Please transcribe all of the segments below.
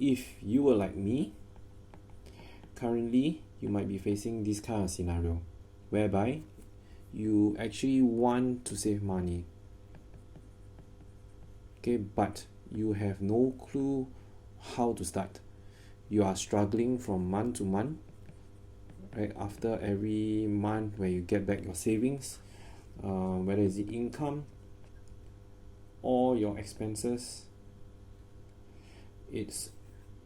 If you were like me, currently you might be facing this kind of scenario whereby you actually want to save money, okay, but you have no clue how to start. You are struggling from month to month, right? After every month where you get back your savings, whether it's the income or your expenses, it's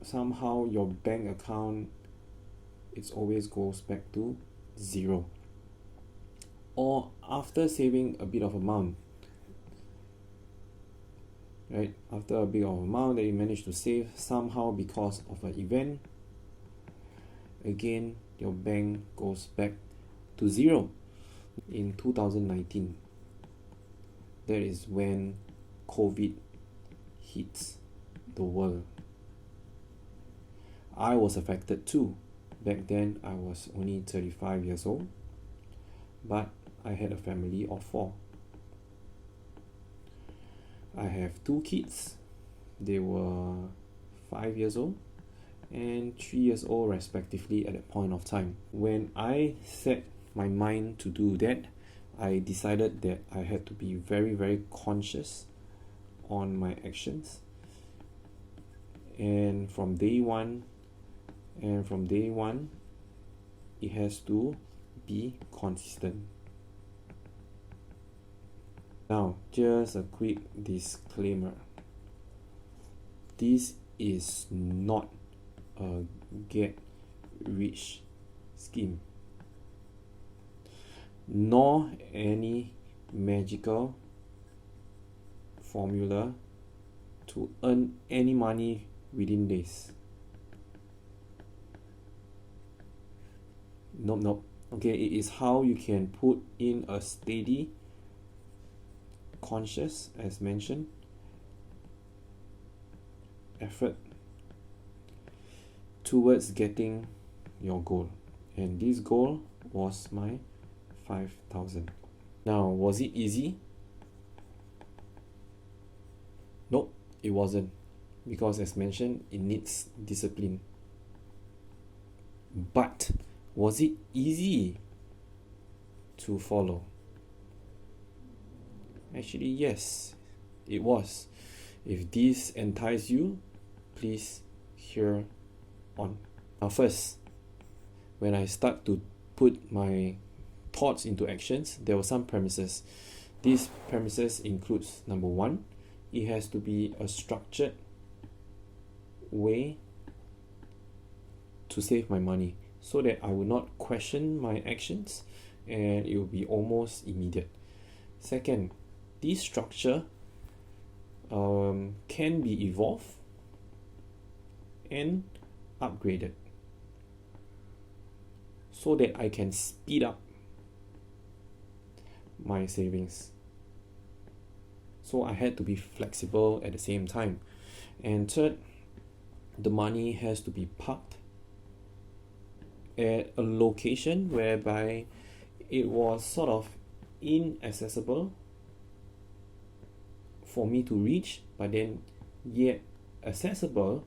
somehow your bank account, it always goes back to zero. Or after saving a bit of amount, right? After a bit of amount that you manage to save, somehow because of an event, again your bank goes back to zero. In 2019, that is when COVID hits the world. I was affected too. Back then I was only 35 years old, but I had a family of 4. I have 2 kids. They were 5 years old and 3 years old respectively at that point of time. When I set my mind to do that, I decided that I had to be very, very conscious on my actions. And from day one, it has to be consistent. Now, just a quick disclaimer. This is not a get rich scheme, nor any magical formula to earn any money within days. Nope. Okay, it is how you can put in a steady, conscious, as mentioned, effort towards getting your goal. And this goal was my 5,000. Now, was it easy? Nope, it wasn't. Because as mentioned, it needs discipline. But was it easy to follow? Actually, yes, it was. If this entices you, please hear on. Now first, when I start to put my thoughts into actions, there were some premises. These premises includes, number 1, it has to be a structured way to save my money so that I will not question my actions and it will be almost immediate. Second, this structure can be evolved and upgraded so that I can speed up my savings. So I had to be flexible at the same time. And third, the money has to be parked at a location whereby it was sort of inaccessible for me to reach, but then yet accessible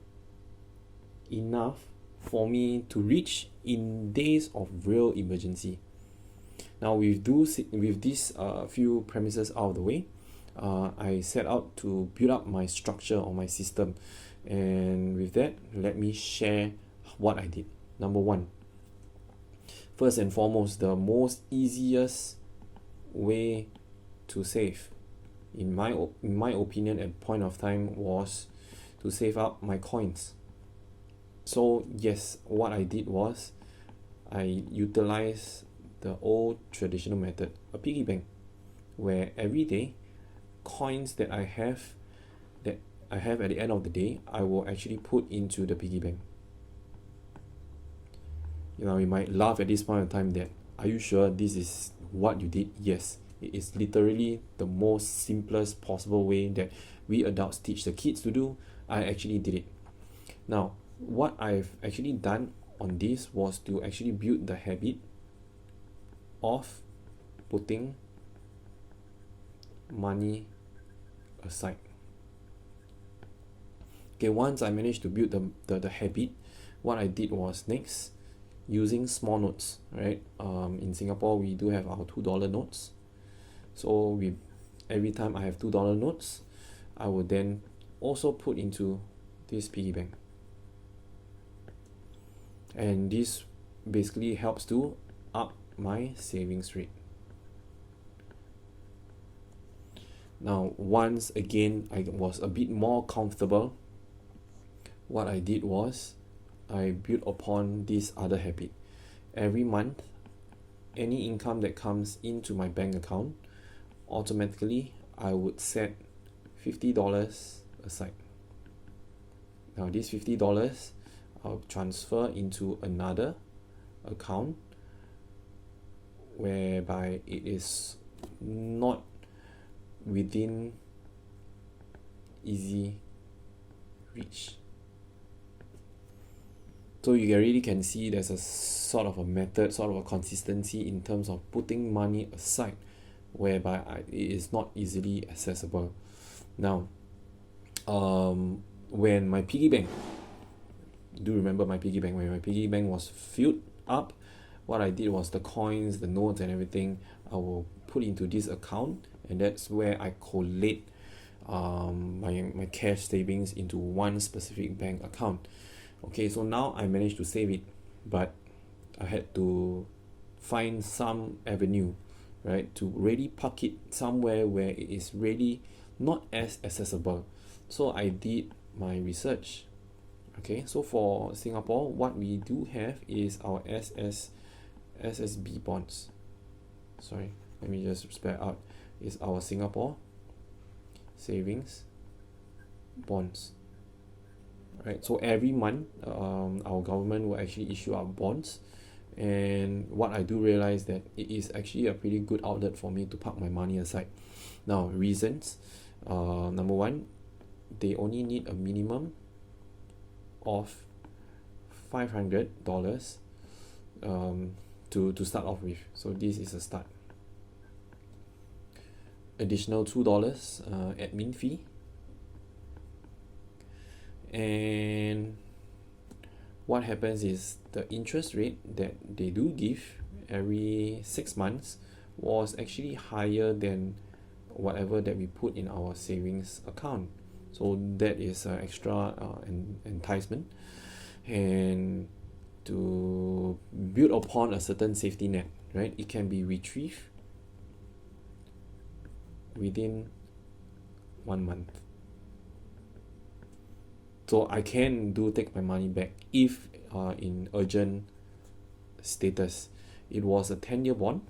enough for me to reach in days of real emergency. Now with these few premises out of the way, I set out to build up my structure or my system. And with that, let me share what I did. Number 1, first and foremost, the most easiest way to save, in my opinion at point of time, was to save up my coins. So yes, what I did was I utilized the old traditional method, a piggy bank, where every day coins that I have at the end of the day, I will actually put into the piggy bank. You might laugh at this point of time that, are you sure this is what you did? Yes, it is literally the most simplest possible way that we adults teach the kids to do. I actually did it. Now, what I've actually done on this was to actually build the habit of putting money aside. Okay, once I managed to build the habit, what I did was next, using small notes, right? In Singapore, we do have our $2 notes. So every time I have $2 notes, I would then also put into this piggy bank. And this basically helps to up my savings rate. Now, once again, I was a bit more comfortable, what I did was I built upon this other habit. Every month, any income that comes into my bank account, automatically I would set $50 aside. Now this $50 I'll transfer into another account whereby it is not within easy reach. So you already can see there's a sort of a method, sort of a consistency in terms of putting money aside whereby it is not easily accessible. Now, when my piggy bank, do remember my piggy bank, when my piggy bank was filled up, what I did was the coins, the notes and everything, I will put into this account, and that's where I collate my cash savings into one specific bank account. Okay, so now I managed to save it, but I had to find some avenue, right, to really park it somewhere where it is really not as accessible. So I did my research. Okay, so for Singapore, what we do have is our SSB bonds. Sorry, let me just spell out. Is our Singapore savings bonds. Right, so every month, our government will actually issue out bonds, and what I do realize that it is actually a pretty good outlet for me to park my money aside. Now, reasons. Number one, they only need a minimum of $500 to start off with. So this is a start. Additional $2 admin fee. And what happens is the interest rate that they do give every 6 months was actually higher than whatever that we put in our savings account. So that is extra enticement, and to build upon a certain safety net, right? It can be retrieved within 1 month. So I can take my money back if in urgent status. It was a 10-year bond,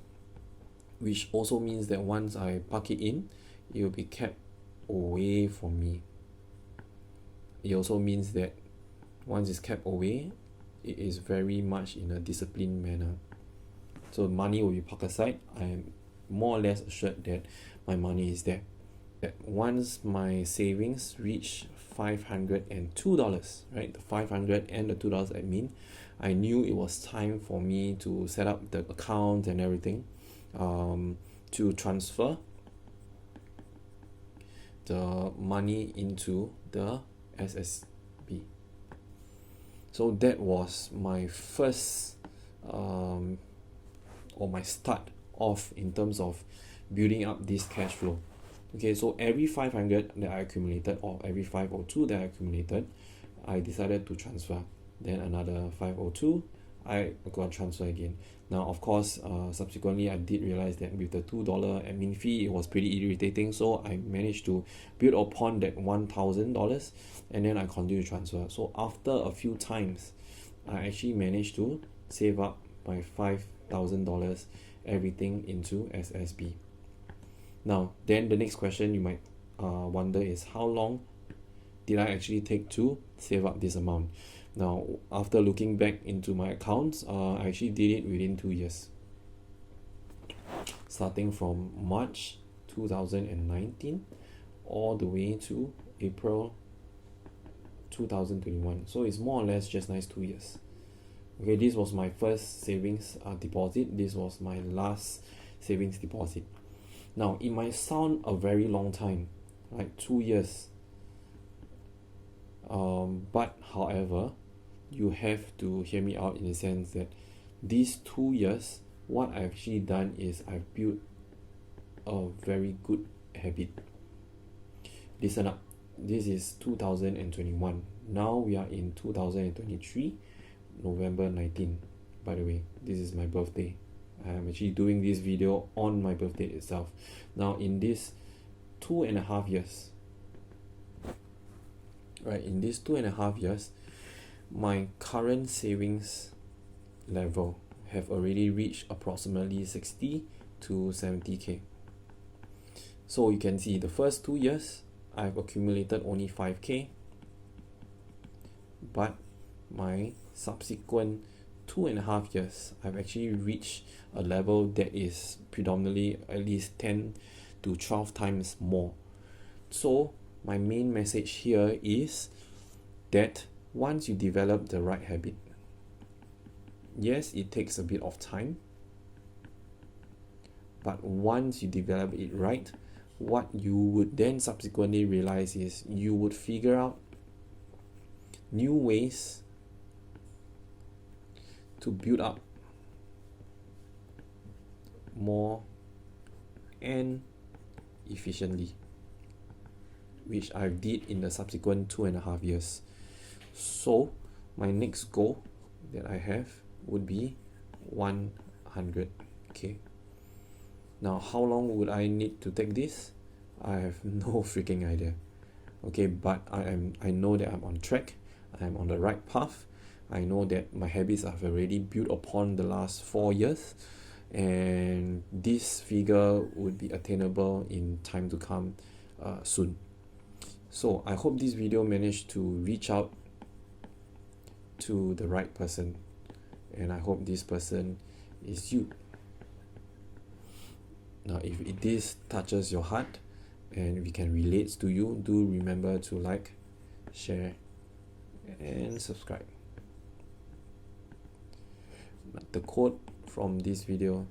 which also means that once I park it in, it will be kept away from me. It also means that once it's kept away, it is very much in a disciplined manner. So money will be parked aside. I am more or less assured that my money is there. That once my savings reach $502, right? The 500 and the $2 admin, I knew it was time for me to set up the account and everything, to transfer the money into the SSB. So that was my first or my start off in terms of building up this cash flow. Okay, so every 500 that I accumulated, or every 502 that I accumulated, I decided to transfer. Then another 502, I got transfer again. Now, of course, subsequently, I did realize that with the $2 admin fee, it was pretty irritating. So I managed to build upon that $1,000, and then I continued to transfer. So after a few times, I actually managed to save up my $5,000, everything into SSB. Now, then the next question you might wonder is, how long did I actually take to save up this amount? Now, after looking back into my accounts, I actually did it within 2 years. Starting from March 2019 all the way to April 2021. So it's more or less just nice 2 years. Okay, this was my first savings deposit. This was my last savings deposit. Now, it might sound a very long time, like 2 years. But however, you have to hear me out in the sense that these 2 years, what I've actually done is I've built a very good habit. Listen up, this is 2021. Now we are in 2023, November 19. By the way, this is my birthday. I am actually doing this video on my birthday itself. Now, in this 2.5 years, right, in these 2.5 years, my current savings level have already reached approximately 60 to 70k. So you can see the first 2 years I've accumulated only 5k, but my subsequent 2.5 years I've actually reached a level that is predominantly at least 10 to 12 times more. So my main message here is that once you develop the right habit, yes, it takes a bit of time, but once you develop it right, what you would then subsequently realize is you would figure out new ways to build up more and efficiently, which I did in the subsequent 2.5 years. So my next goal that I have would be 100k. Now, how long would I need to take this? I have no freaking idea. Okay, but I know that I'm on track. I'm on the right path. I know that my habits have already built upon the last 4 years, and this figure would be attainable in time to come soon. So I hope this video managed to reach out to the right person, and I hope this person is you. Now, if this touches your heart and we can relate to you, do remember to like, share, and subscribe. The quote from this video,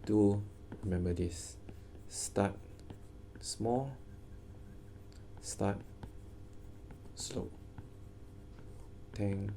do remember this: start small, start slow. Thank